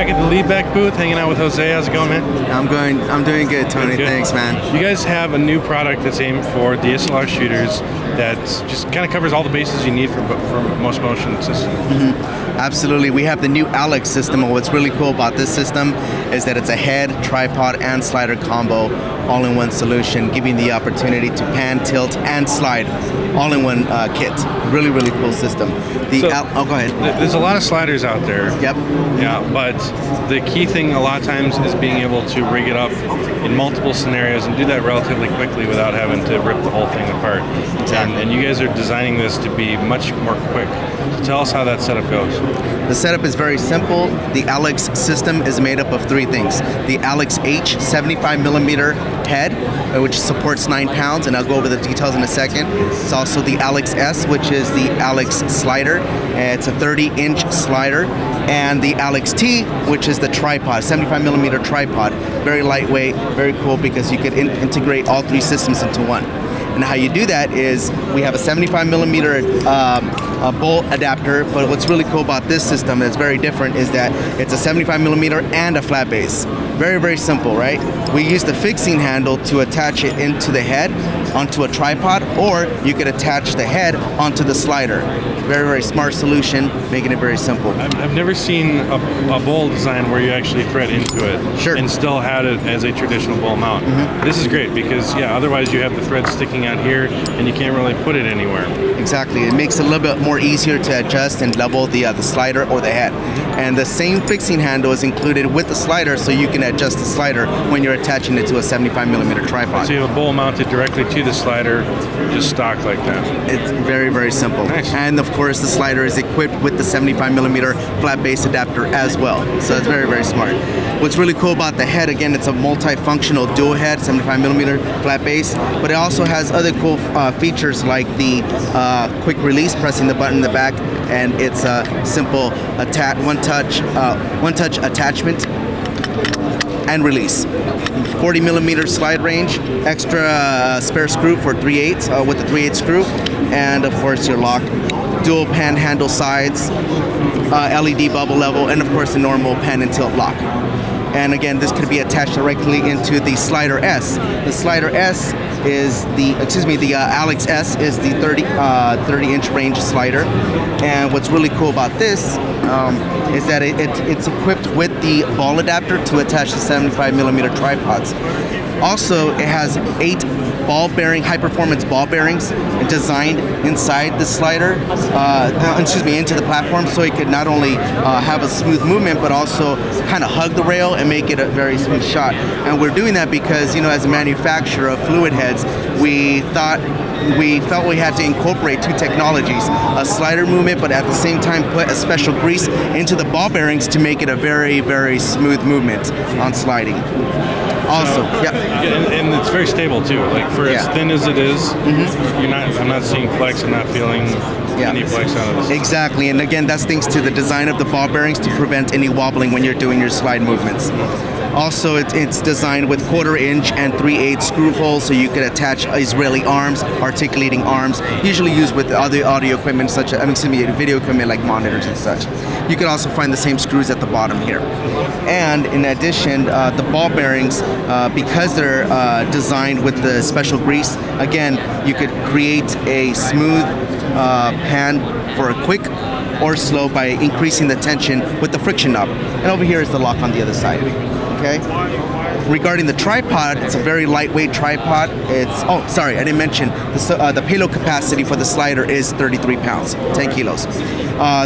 back at the Libec booth, hanging out with Jose. How's it going, man? I'm doing good, Tony. Good. Thanks, man. You guys have a new product that's aimed for DSLR shooters that just kind of covers all the bases you need for most motion systems. Absolutely. We have the new Allex system, and what's really cool about this system is that it's a head, tripod, and slider combo all-in-one solution, giving the opportunity to pan, tilt, and slide all-in-one kit. Really, really cool system. Go ahead. There's a lot of sliders out there. Yep. Yeah, but the key thing a lot of times is being able to rig it up in multiple scenarios and do that relatively quickly without having to rip the whole thing apart. Exactly. And you guys are designing this to be much more quick. So tell us how that setup goes. The setup is very simple. The Allex system is made up of three things. The Allex H 75mm head, which supports 9 pounds, and I'll go over the details in a second. It's also the Allex S, which is the Allex slider. It's a 30-inch slider. And the Allex T, which is the tripod, 75mm tripod. Very lightweight, very cool, because you could integrate all three systems into one. And how you do that is we have a 75mm bolt adapter, but what's really cool about this system that's very different is that it's a 75mm and a flat base. Very, very simple, right? We use the fixing handle to attach it into the head onto a tripod, or you could attach the head onto the slider. Very, very smart solution, making it very simple. I've never seen a bowl design where you actually thread into it and still had it as a traditional bowl mount. This is great because, otherwise you have the thread sticking out here and you can't really put it anywhere. Exactly. It makes it a little bit more easier to adjust and level the slider or the head. And the same fixing handle is included with the slider, so you can adjust the slider when you're attaching it to a 75mm tripod. So you have a bowl mounted directly to the slider, just stock like that. It's very, very simple. Nice. And of course, the slider is equipped with the 75mm flat base adapter as well. So it's very, very smart. What's really cool about the head, again, it's a multifunctional dual head, 75mm flat base, but it also has other cool features like the quick release, pressing the button in the back, and it's a simple one-touch attachment and release. 40mm slide range, extra spare screw for 3/8 with the 3/8 screw, and of course your lock. Dual pan handle sides, LED bubble level, and of course the normal pan and tilt lock. And again, this could be attached directly into the slider S. The slider S is the Allex S is the 30-inch range slider. And what's really cool about this is that it's equipped with the ball adapter to attach the 75mm tripods. Also, it has 8 high-performance ball bearings designed inside the slider, into the platform, so it could not only have a smooth movement, but also kind of hug the rail and make it a very smooth shot. And we're doing that because, as a manufacturer of fluid heads, we felt we had to incorporate two technologies, a slider movement, but at the same time put a special grease into the ball bearings to make it a very, very smooth movement on sliding. Also, and it's very stable too. Like for as thin as it is, I'm not seeing flex. I'm not feeling any flex out of this. Exactly, and again, that's thanks to the design of the ball bearings to prevent any wobbling when you're doing your slide movements. Also, it's designed with 1/4-inch and 3/8 screw holes, so you could attach Israeli arms, articulating arms, usually used with other audio equipment, video equipment like monitors and such. You can also find the same screws at the bottom here. And in addition, the ball bearings, because they're designed with the special grease, again, you could create a smooth pan for a quick or slow by increasing the tension with the friction knob. And over here is the lock on the other side. Okay. Regarding the tripod, it's a very lightweight tripod. I didn't mention the payload capacity for the slider is 33 pounds, 10 kilos.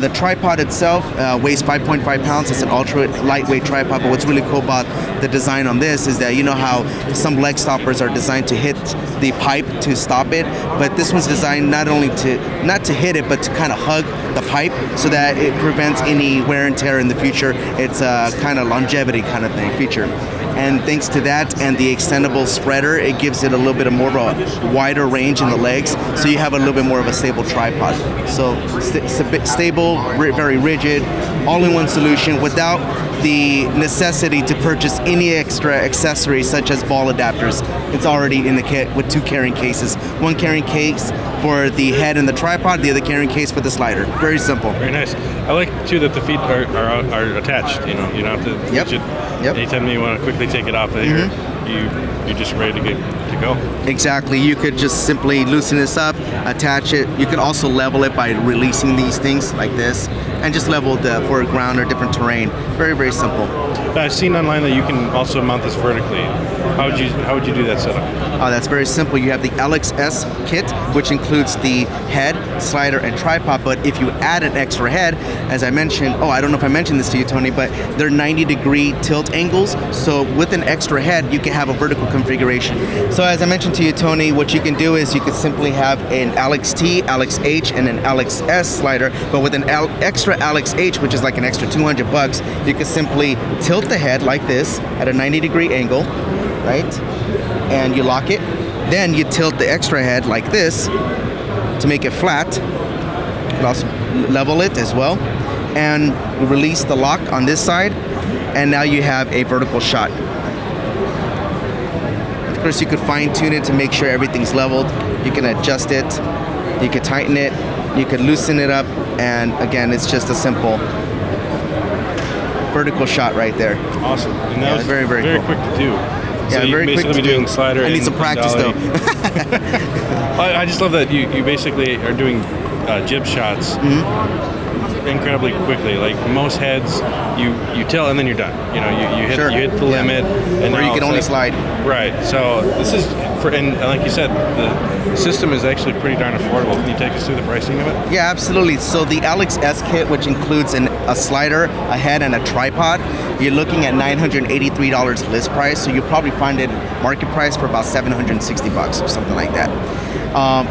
The tripod itself weighs 5.5 pounds. It's an ultra lightweight tripod, but what's really cool about the design on this is that how some leg stoppers are designed to hit the pipe to stop it, but this one's designed not to hit it, but to kind of hug the pipe so that it prevents any wear and tear in the future. It's a kind of longevity kind of feature. and thanks to that and the extendable spreader, it gives it a little bit more of a wider range in the legs, so you have a little bit more of a stable tripod. So stable, very rigid, all-in-one solution without the necessity to purchase any extra accessories such as ball adapters. It's already in the kit with 2 carrying cases. 1 carrying case for the head and the tripod, the other carrying case for the slider. Very simple. Very nice. I like too that the feet are attached. You know, you don't have to Yep. switch it. Yep. Anytime you want to quickly take it off of here, you're just ready to go. Exactly. You could just simply loosen this up, attach it. You could also level it by releasing these things like this, and just level the for ground or different terrain. Very, very simple. I've seen online that you can also mount this vertically. How would you do that setup? That's very simple. You have the Allex S kit, which includes the head, slider, and tripod. But if you add an extra head, as I mentioned, I don't know if I mentioned this to you, Tony, but they're 90-degree tilt angles. So with an extra head, you can have a vertical configuration. So as I mentioned to you, Tony, what you can do is you could simply have an Allex T, Allex H, and an Allex S slider. But with an extra Allex H, which is like an extra $200, you could simply tilt the head like this at a 90-degree angle, right? And you lock it. Then you tilt the extra head like this to make it flat. You can also level it as well. And release the lock on this side. And now you have a vertical shot. Of course, you could fine tune it to make sure everything's leveled. You can adjust it. You could tighten it. You could loosen it up. And again, it's just a simple vertical shot right there. Awesome. And that was very, very cool. quick to do. Yeah, so you very quick basically to be doing slider. I need some practice though. I just love that you basically are doing jib shots incredibly quickly. Like most heads, you tilt and then you're done. You know, you hit the limit, and or you can only slide. Right. So this is and like you said, the system is actually pretty darn affordable. Can you take us through the pricing of it? Yeah, absolutely. So the Allex S kit, which includes a slider, a head, and a tripod, you're looking at $983 list price. So you'll probably find it market price for about $760 or something like that.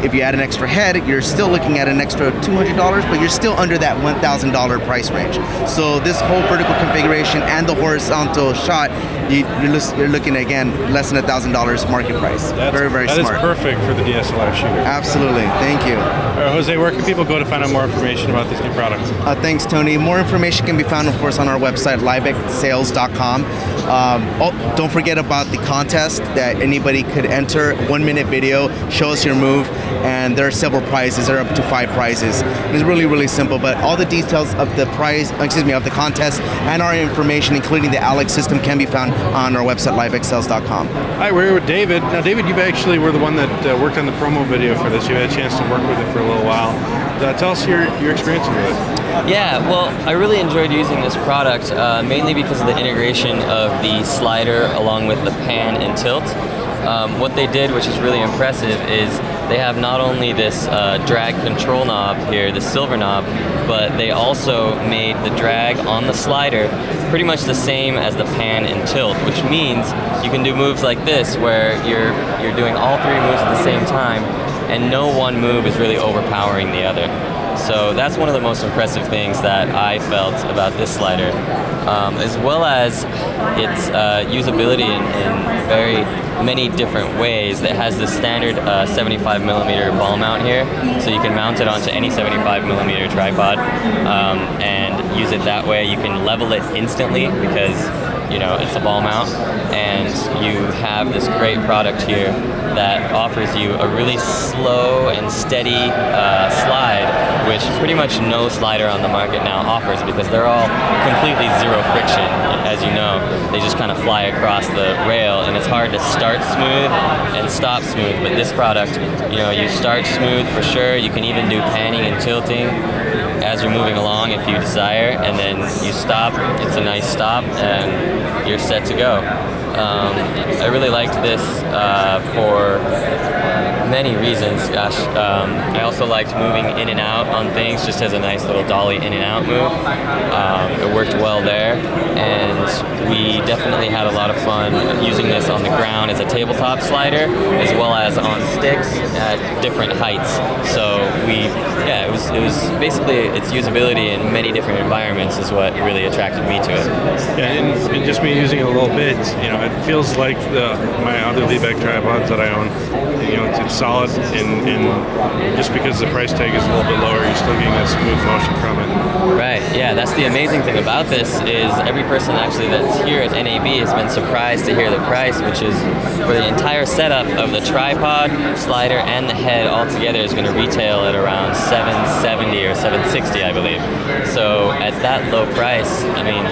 If you add an extra head, you're still looking at an extra $200, but you're still under that $1,000 price range. So this whole vertical configuration and the horizontal shot, you're looking at, again, less than $1,000 market price. Very, very smart. That is perfect for the DSLR shooter. Absolutely. Thank you. Jose, where can people go to find out more information about these new products? Thanks, Tony. More information can be found, of course, on our website, libecsales.com. Don't forget about the contest that anybody could enter. 1-minute video, show us your move, and there are several prizes. There are up to 5 prizes. It's really, really simple, but all the details of the of the contest and our information, including the Allex system, can be found on our website, libecsales.com. Hi, we're here with David. Now, David, you actually were the one that worked on the promo video for this. You had a chance to work with it for a little while. Tell us your experience with it. Yeah, well, I really enjoyed using this product, mainly because of the integration of the slider along with the pan and tilt. What they did, which is really impressive, is they have not only this drag control knob here, the silver knob, but they also made the drag on the slider pretty much the same as the pan and tilt, which means you can do moves like this where you're doing all 3 moves at the same time, and no one move is really overpowering the other. So that's one of the most impressive things that I felt about this slider, as well as its usability in very many different ways. That has the standard 75mm ball mount here, so you can mount it onto any 75mm tripod and use it that way. You can level it instantly because it's a ball mount, and you have this great product here that offers you a really slow and steady slide, which pretty much no slider on the market now offers, because they're all completely zero friction. As you know, they just kind of fly across the rail, and it's hard to start smooth and stop smooth. But this product, you start smooth for sure. You can even do panning and tilting as you're moving along if you desire, and then you stop. It's a nice stop, and you're set to go. I really liked this for many reasons. Gosh, I also liked moving in and out on things, just as a nice little dolly in and out move. It worked well there, and we definitely had a lot of fun using this on the ground down as a tabletop slider, as well as on sticks at different heights. So it was basically its usability in many different environments is what really attracted me to it. Yeah, and just me using it a little bit, it feels like my other Libec tripods that I own. It's solid, and just because the price tag is a little bit lower, you're still getting that smooth motion from it. Right, yeah, that's the amazing thing about this is every person actually that's here at NAB has been surprised to hear the price, which is for the entire setup of the tripod, slider, and the head all together is going to retail at around $770 or $760, I believe. So at that low price, I mean,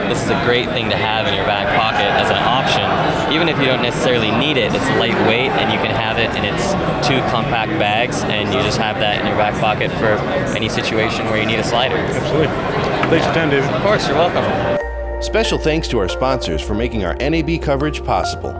this is a great thing to have in your back pocket as an option. Even if you don't necessarily need it, it's lightweight and you can have it in its 2 compact bags, and you just have that in your back pocket for any situation where you need a slider. Absolutely. Thanks for your time, David. Of course, you're welcome. Special thanks to our sponsors for making our NAB coverage possible.